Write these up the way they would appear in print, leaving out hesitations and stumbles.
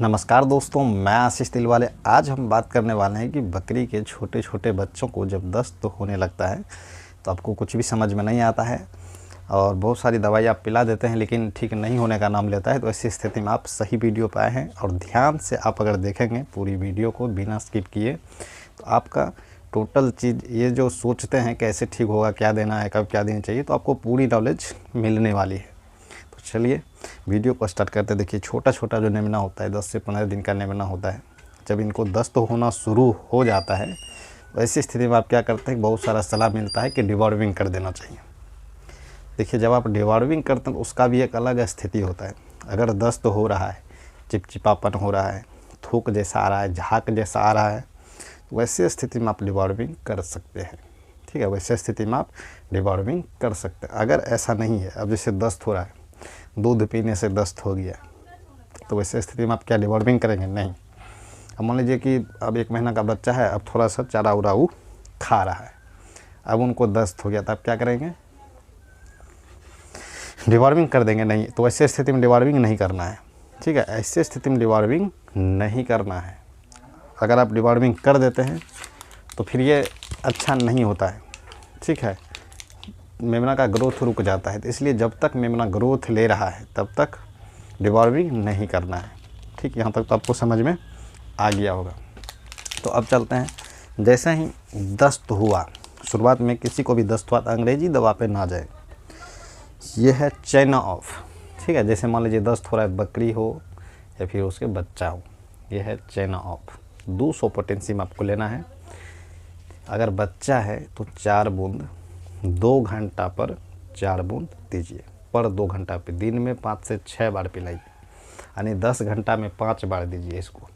नमस्कार दोस्तों, मैं आशीष तिलवाले। आज हम बात करने वाले हैं कि बकरी के छोटे छोटे बच्चों को जब दस्त होने लगता है तो आपको कुछ भी समझ में नहीं आता है और बहुत सारी दवाई आप पिला देते हैं लेकिन ठीक नहीं होने का नाम लेता है। तो ऐसी स्थिति में आप सही वीडियो पे आए हैं और ध्यान से आप अगर देखेंगे पूरी वीडियो को बिना स्किप किए तो आपका टोटल चीज़ ये जो सोचते हैं कैसे ठीक होगा, क्या देना है, कब क्या देना चाहिए, तो आपको पूरी नॉलेज मिलने वाली है। तो चलिए वीडियो को स्टार्ट करते। देखिए, छोटा छोटा जो निमना होता है 10 से 15 दिन का निमना होता है, जब इनको दस्त होना शुरू हो जाता है तो ऐसी स्थिति में आप क्या करते हैं, बहुत सारा सलाह मिलता है कि डिवॉर्मिंग कर देना चाहिए। देखिए, जब आप डिवॉर्मिंग करते हैं तो उसका भी एक अलग स्थिति होता है। अगर दस्त हो रहा है, चिपचिपापन हो रहा है, थूक जैसा आ रहा है, झाग जैसा आ रहा है, तो वैसी स्थिति में आप डिवॉर्मिंग कर सकते हैं। ठीक है, वैसे स्थिति में आप डिवॉर्मिंग कर सकते हैं। अगर ऐसा नहीं है, अब जैसे दस्त हो रहा है, दूध पीने से दस्त हो गया, तो वैसे स्थिति में आप क्या डिवॉर्मिंग करेंगे? नहीं। अब मान लीजिए कि अब 1 महीना का बच्चा है, अब थोड़ा सा चारा उरा खा रहा है, अब उनको दस्त हो गया, तो आप क्या करेंगे? डिवॉर्मिंग कर देंगे? नहीं। तो ऐसे स्थिति में डिवॉर्मिंग नहीं करना है। ठीक है, ऐसे स्थिति में डिवॉर्मिंग नहीं करना है। अगर आप डिवॉर्मिंग कर देते हैं तो फिर ये अच्छा नहीं होता है। ठीक है, मेमना का ग्रोथ रुक जाता है। तो इसलिए जब तक मेमना ग्रोथ ले रहा है तब तक डिवॉर्मिंग नहीं करना है। ठीक, यहाँ तक तो आपको समझ में आ गया होगा। तो अब चलते हैं, जैसे ही दस्त हुआ, शुरुआत में किसी को भी दस्त हुआ तो अंग्रेजी दवा पे ना जाए। ये है चाइना ऑफ। ठीक है, जैसे मान लीजिए दस्त हो रहा है, बकरी हो या फिर उसके बच्चा हो, ये है चाइना ऑफ। 200 पोटेंशियम आपको लेना है। अगर बच्चा है तो 4 बूंद 2 घंटा पर 4 बूंद दीजिए, पर 2 घंटा पे। दिन में 5 से 6 बार पिलाइए, यानी 10 घंटा में 5 बार दीजिए इसको।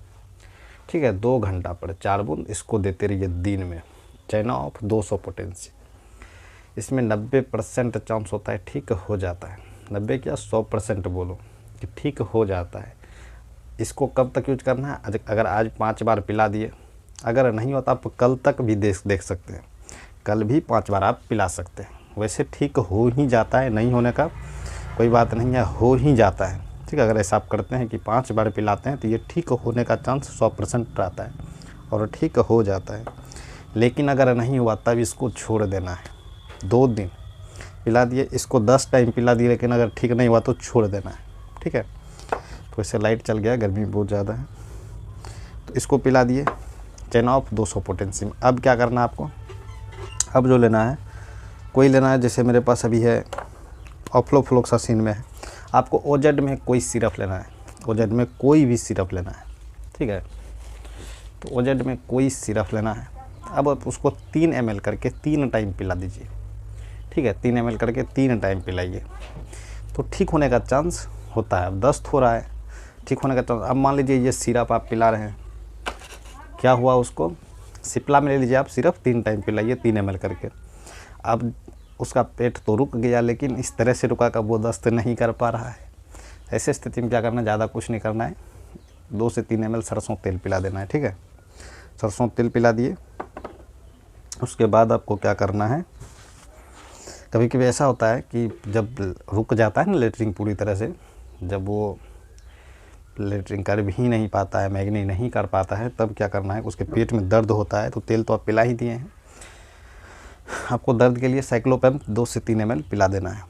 ठीक है, 2 घंटा पर 4 बूंद इसको देते रहिए दिन में। China of 200 potency. इसमें 90% चांस होता है ठीक हो जाता है। 90 क्या 100% बोलो कि ठीक हो जाता है। इसको कब तक यूज करना है? अगर आज 5 बार पिला दिए, अगर नहीं होता आप कल तक भी देख सकते हैं। कल भी 5 बार आप पिला सकते हैं। वैसे ठीक हो ही जाता है, नहीं होने का कोई बात नहीं है, हो ही जाता है। ठीक है, अगर ऐसा आप करते हैं कि 5 बार पिलाते हैं तो ये ठीक होने का चांस 100% रहता है और ठीक हो जाता है। लेकिन अगर नहीं हुआ तब इसको छोड़ देना है। 2 दिन पिला दिए, इसको 10 टाइम पिला दिए, लेकिन अगर ठीक नहीं हुआ तो छोड़ देना है। ठीक है, तो इससे लाइट चल गया, गर्मी बहुत ज़्यादा है, तो इसको पिला दिए चाइना ऑफ 200 पोटेंशियम। अब क्या करना है आपको? अब जो लेना है, कोई लेना है, जैसे मेरे पास अभी है ऑफ्लोफ्लोक्सासिन में है। आपको ओजेड में कोई सिरप लेना है, ओजेड में कोई भी सिरप लेना है। ठीक है, तो ओजेड में कोई सिरप लेना है। अब आप उसको 3 ml करके 3 टाइम पिला दीजिए। ठीक है, 3 ml करके 3 टाइम पिलाइए, तो ठीक होने का चांस होता है। अब दस्त हो रहा है, ठीक होने का चांस। अब मान लीजिए ये सिरप आप पिला रहे हैं, क्या हुआ? उसको सिप्ला में ले लीजिए आप, सिर्फ 3 टाइम पिलाइए 3 ml करके। अब उसका पेट तो रुक गया, लेकिन इस तरह से रुका कि वो दस्त नहीं कर पा रहा है। ऐसे स्थिति में क्या करना है? ज़्यादा कुछ नहीं करना है, 2 से 3 ml सरसों तेल पिला देना है। ठीक है, सरसों तेल पिला दिए। उसके बाद आपको क्या करना है, कभी कभी ऐसा होता है कि जब रुक जाता है ना लेटरिन पूरी तरह से, जब वो लेटरिन कर भी नहीं पाता है, मैगनी नहीं कर पाता है, तब क्या करना है? उसके पेट में दर्द होता है, तो तेल तो आप पिला ही दिए हैं, आपको दर्द के लिए साइक्लोपेम 2 से 3 ml पिला देना है।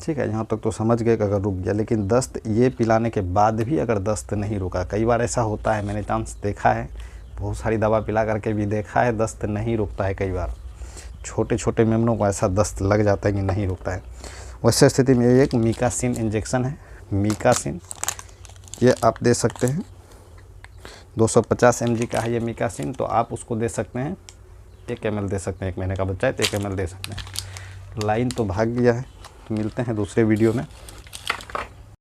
ठीक है, यहाँ तक तो समझ गए कि अगर रुक गया। लेकिन दस्त ये पिलाने के बाद भी अगर दस्त नहीं रुका, कई बार ऐसा होता है, मैंने चांस देखा है, बहुत सारी दवा पिला करके भी देखा है, दस्त नहीं रुकता है। कई बार छोटे छोटे मेमनों को ऐसा दस्त लग जाता है कि नहीं रुकता है। वैसे स्थिति में एक मीकासिन इंजेक्शन है, मीकासिन, ये आप दे सकते हैं। 250 mg का है ये मीकासिन, तो आप उसको दे सकते हैं 1 ml दे सकते हैं। 1 महीने का बच्चा है तो 1 ml दे सकते हैं। लाइन तो भाग गया है, तो मिलते हैं दूसरे वीडियो में।